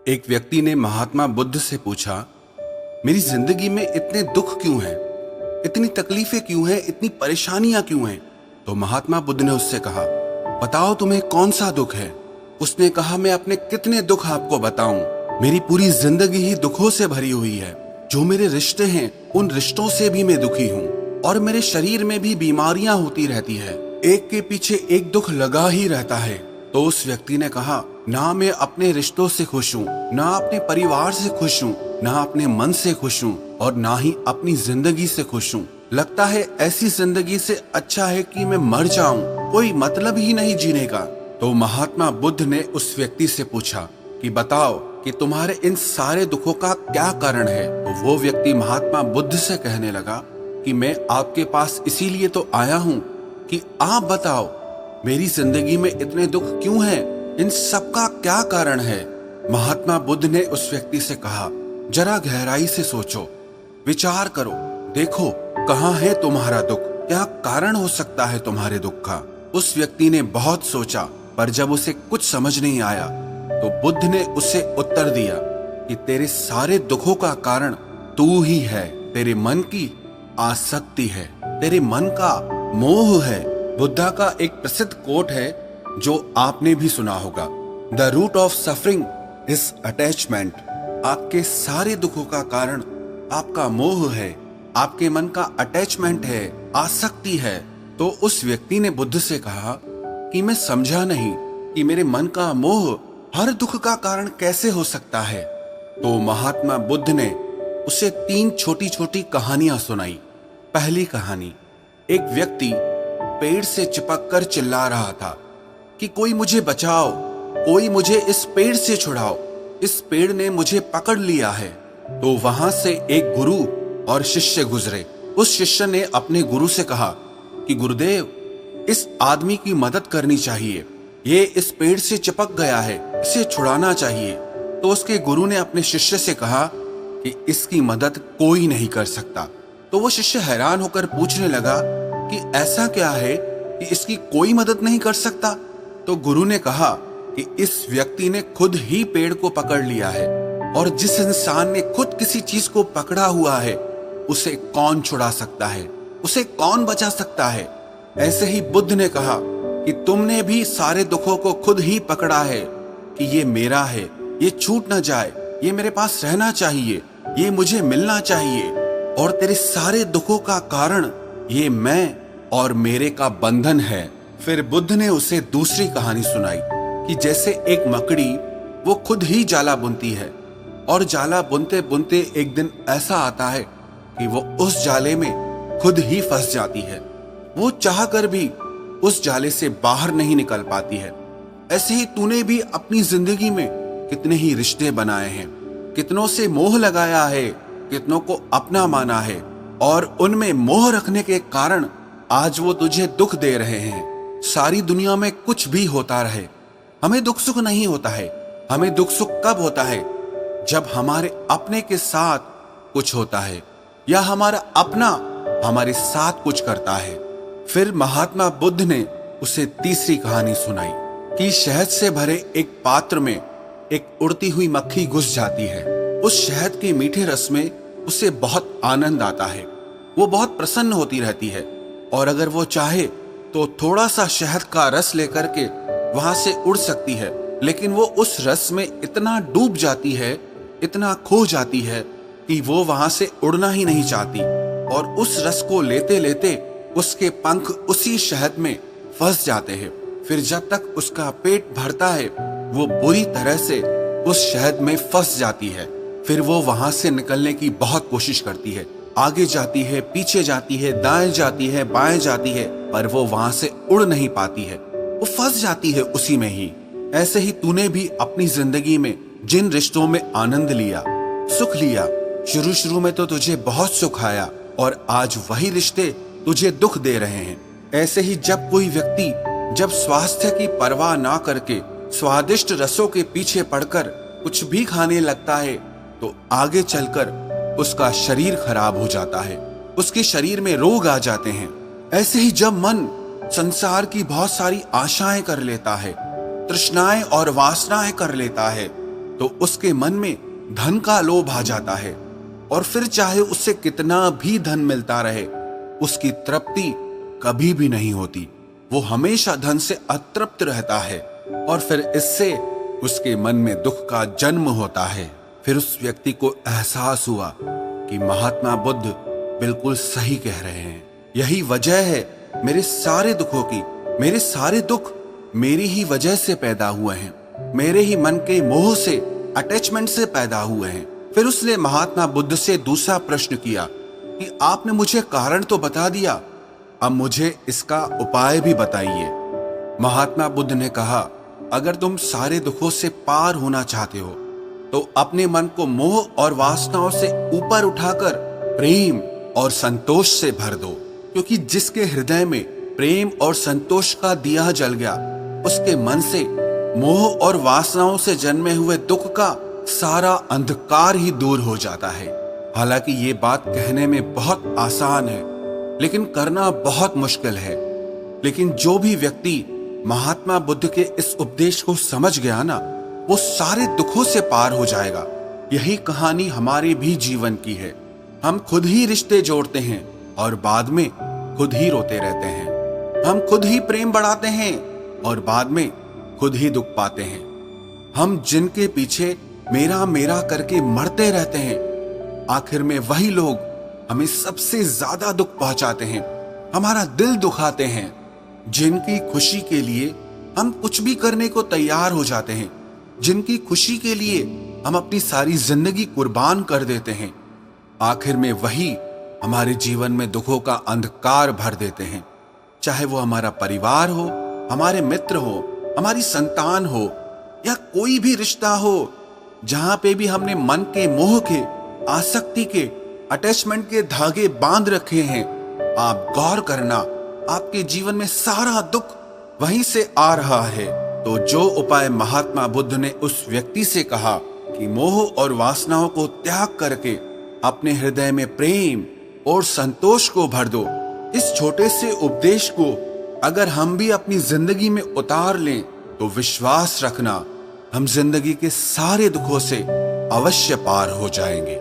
एक व्यक्ति ने महात्मा बुद्ध से पूछा, मेरी जिंदगी में इतने दुख क्यों हैं? इतनी तकलीफें क्यों हैं? इतनी परेशानियां क्यों हैं? तो महात्मा बुद्ध ने उससे कहा, बताओ तुम्हें कौन सा दुख है? उसने कहा, मैं अपने कितने दुख आपको बताऊं? मेरी पूरी जिंदगी ही दुखों से भरी हुई है। जो मेरे रिश्ते हैं उन रिश्तों से भी मैं दुखी हूँ और मेरे शरीर में भी बीमारियां होती रहती है। एक के पीछे एक दुख लगा ही रहता है। तो उस व्यक्ति ने कहा, ना मैं अपने रिश्तों से खुश हूँ, ना अपने परिवार से खुश हूँ, ना अपने मन से खुश हूँ और ना ही अपनी जिंदगी से खुश हूँ। लगता है ऐसी जिंदगी से अच्छा है कि मैं मर जाऊं, कोई मतलब ही नहीं जीने का। तो महात्मा बुद्ध ने उस व्यक्ति से पूछा कि बताओ कि तुम्हारे इन सारे दुखों का क्या कारण है? तो वो व्यक्ति महात्मा बुद्ध से कहने लगा कि मैं आपके पास इसीलिए तो आया हूँ कि आप बताओ मेरी जिंदगी में इतने दुख क्यों हैं? इन सब का क्या कारण है? महात्मा बुद्ध ने उस व्यक्ति से कहा, जरा गहराई से सोचो, विचार करो, देखो कहाँ है तुम्हारा दुख? क्या कारण हो सकता है तुम्हारे दुख का? उस व्यक्ति ने बहुत सोचा, पर जब उसे कुछ समझ नहीं आया तो बुद्ध ने उसे उत्तर दिया कि तेरे सारे दुखों का कारण तू ही है। तेरे मन की आसक्ति है, तेरे मन का मोह है। बुद्धा का एक प्रसिद्ध कोट है जो आपने भी सुना होगा, the root of suffering is attachment. आपके सारे दुखों का कारण आपका मोह है, आपके मन का अटैचमेंट है, आसक्ति है। तो उस व्यक्ति ने बुद्ध से कहा कि मैं समझा नहीं कि मेरे मन का मोह हर दुख का कारण कैसे हो सकता है। तो महात्मा बुद्ध ने उसे 3 छोटी छोटी कहानियां सुनाई। पहली कहानी, एक व्यक्ति पेड़ से चिपक कर चिल्ला रहा था कि कोई मुझे बचाओ, कोई मुझे इस पेड़ से छुड़ाओ, इस पेड़ ने मुझे पकड़ लिया है। तो वहां से एक गुरु और शिष्य गुजरे। उस शिष्य ने अपने गुरु से कहा कि गुरुदेव, इस आदमी की मदद करनी चाहिए, ये इस पेड़ से चिपक गया है, इसे छुड़ाना चाहिए। तो उसके गुरु ने अपने शिष्य से कहा कि इसकी मदद कोई नहीं कर सकता। तो वो शिष्य हैरान होकर पूछने लगा कि ऐसा क्या है कि इसकी कोई मदद नहीं कर सकता? तो गुरु ने कहा कि इस व्यक्ति ने खुद ही पेड़ को पकड़ लिया है और जिस इंसान ने खुद किसी चीज को पकड़ा हुआ है उसे कौन छुड़ा सकता है, उसे कौन बचा सकता है? ऐसे ही बुद्ध ने कहा कि तुमने भी सारे दुखों को खुद ही पकड़ा है कि ये मेरा है, ये छूट ना जाए, ये मेरे पास रहना चाहिए, ये मुझे मिलना चाहिए। और तेरे सारे दुखों का कारण ये मैं और मेरे का बंधन है। फिर बुद्ध ने उसे दूसरी कहानी सुनाई कि जैसे एक मकड़ी वो खुद ही जाला बुनती है और जाला बुनते बुनते एक दिन ऐसा आता है कि वो उस जाले में खुद ही फंस जाती है। वो चाह कर भी उस जाले से बाहर नहीं निकल पाती है। ऐसे ही तूने भी अपनी जिंदगी में कितने ही रिश्ते बनाए हैं, कितनों से मोह लगाया है, कितनों को अपना माना है और उनमें मोह रखने के कारण आज वो तुझे दुख दे रहे हैं। सारी दुनिया में कुछ भी होता रहे, हमें दुख सुख नहीं होता है। हमें दुख सुख कब होता है? जब हमारे अपने के साथ कुछ होता है या हमारा अपना हमारे साथ कुछ करता है। फिर महात्मा बुद्ध ने उसे तीसरी कहानी सुनाई कि शहद से भरे एक पात्र में एक उड़ती हुई मक्खी घुस जाती है। उस शहद के मीठे रस में उसे बहुत आनंद आता है, वो बहुत प्रसन्न होती रहती है और अगर वो चाहे तो थोड़ा सा शहद का रस लेकर के वहां से उड़ सकती है, लेकिन वो उस रस में इतना डूब जाती है, इतना खो जाती है कि वो वहां से उड़ना ही नहीं चाहती और उस रस को लेते लेते उसके पंख उसी शहद में फंस जाते हैं। फिर जब तक उसका पेट भरता है वो बुरी तरह से उस शहद में फंस जाती है। फिर वो वहां से निकलने की बहुत कोशिश करती है, आगे जाती है, पीछे जाती है, दाएं जाती है, बाएं जाती है, पर वो वहां से उड़ नहीं पाती है, वो फंस जाती है उसी में ही। ऐसे ही तूने भी अपनी जिंदगी में जिन रिश्तों में आनंद लिया, सुख लिया, शुरू शुरू में तो तुझे बहुत सुख आया और आज वही रिश्ते तुझे दुख दे रहे हैं। ऐसे ही जब कोई व्यक्ति जब स्वास्थ्य की परवाह ना करके स्वादिष्ट रसों के पीछे पड़कर कुछ भी खाने लगता है तो आगे चलकर उसका शरीर खराब हो जाता है, उसके शरीर में रोग आ जाते हैं। ऐसे ही जब मन संसार की बहुत सारी आशाएं कर लेता है, तृष्णाएं और वासनाएं कर लेता है, तो उसके मन में धन का लोभ आ जाता है और फिर चाहे उससे कितना भी धन मिलता रहे, उसकी तृप्ति कभी भी नहीं होती। वो हमेशा धन से अतृप्त रहता है और फिर इससे उसके मन में दुख का जन्म होता है। फिर उस व्यक्ति को एहसास हुआ कि महात्मा बुद्ध बिल्कुल सही कह रहे हैं। यही वजह है मेरे सारे दुखों की। मेरे सारे दुख मेरी ही वजह से पैदा हुए हैं, मेरे ही मन के मोह से, अटैचमेंट से पैदा हुए हैं। फिर उसने महात्मा बुद्ध से दूसरा प्रश्न किया कि आपने मुझे कारण तो बता दिया, अब मुझे इसका उपाय भी बताइए। महात्मा बुद्ध ने कहा, अगर तुम सारे दुखों से पार होना चाहते हो तो अपने मन को मोह और वासनाओं से ऊपर उठाकर प्रेम और संतोष से भर दो, क्योंकि जिसके हृदय में प्रेम और संतोष का दिया जल गया, उसके मन से मोह और वासनाओं से जन्मे हुए दुख का सारा अंधकार ही दूर हो जाता है। हालांकि ये बात कहने में बहुत आसान है, लेकिन करना बहुत मुश्किल है। लेकिन जो भी व्यक्ति महात्मा बुद्ध के इस उपदेश को समझ गया ना, वो सारे दुखों से पार हो जाएगा। यही कहानी हमारे भी जीवन की है। हम खुद ही रिश्ते जोड़ते हैं और बाद में खुद ही रोते रहते हैं। हम खुद ही प्रेम बढ़ाते हैं और बाद में खुद ही दुख पाते हैं। हम जिनके पीछे मेरा मेरा करके मरते रहते हैं, आखिर में वही लोग हमें सबसे ज्यादा दुख पहुंचाते हैं, हमारा दिल दुखाते हैं। जिनकी खुशी के लिए हम कुछ भी करने को तैयार हो जाते हैं, जिनकी खुशी के लिए हम अपनी सारी जिंदगी कुर्बान कर देते हैं, आखिर में वही हमारे जीवन में दुखों का अंधकार भर देते हैं। चाहे वो हमारा परिवार हो, हमारे मित्र हो, हमारी संतान हो या कोई भी रिश्ता हो, जहां पे भी हमने मन के मोह के, आसक्ति के, अटैचमेंट के धागे बांध रखे हैं, आप गौर करना, आपके जीवन में सारा दुख वहीं से आ रहा है। तो जो उपाय महात्मा बुद्ध ने उस व्यक्ति से कहा कि मोह और वासनाओं को त्याग करके अपने हृदय में प्रेम और संतोष को भर दो, इस छोटे से उपदेश को अगर हम भी अपनी जिंदगी में उतार लें तो विश्वास रखना, हम जिंदगी के सारे दुखों से अवश्य पार हो जाएंगे।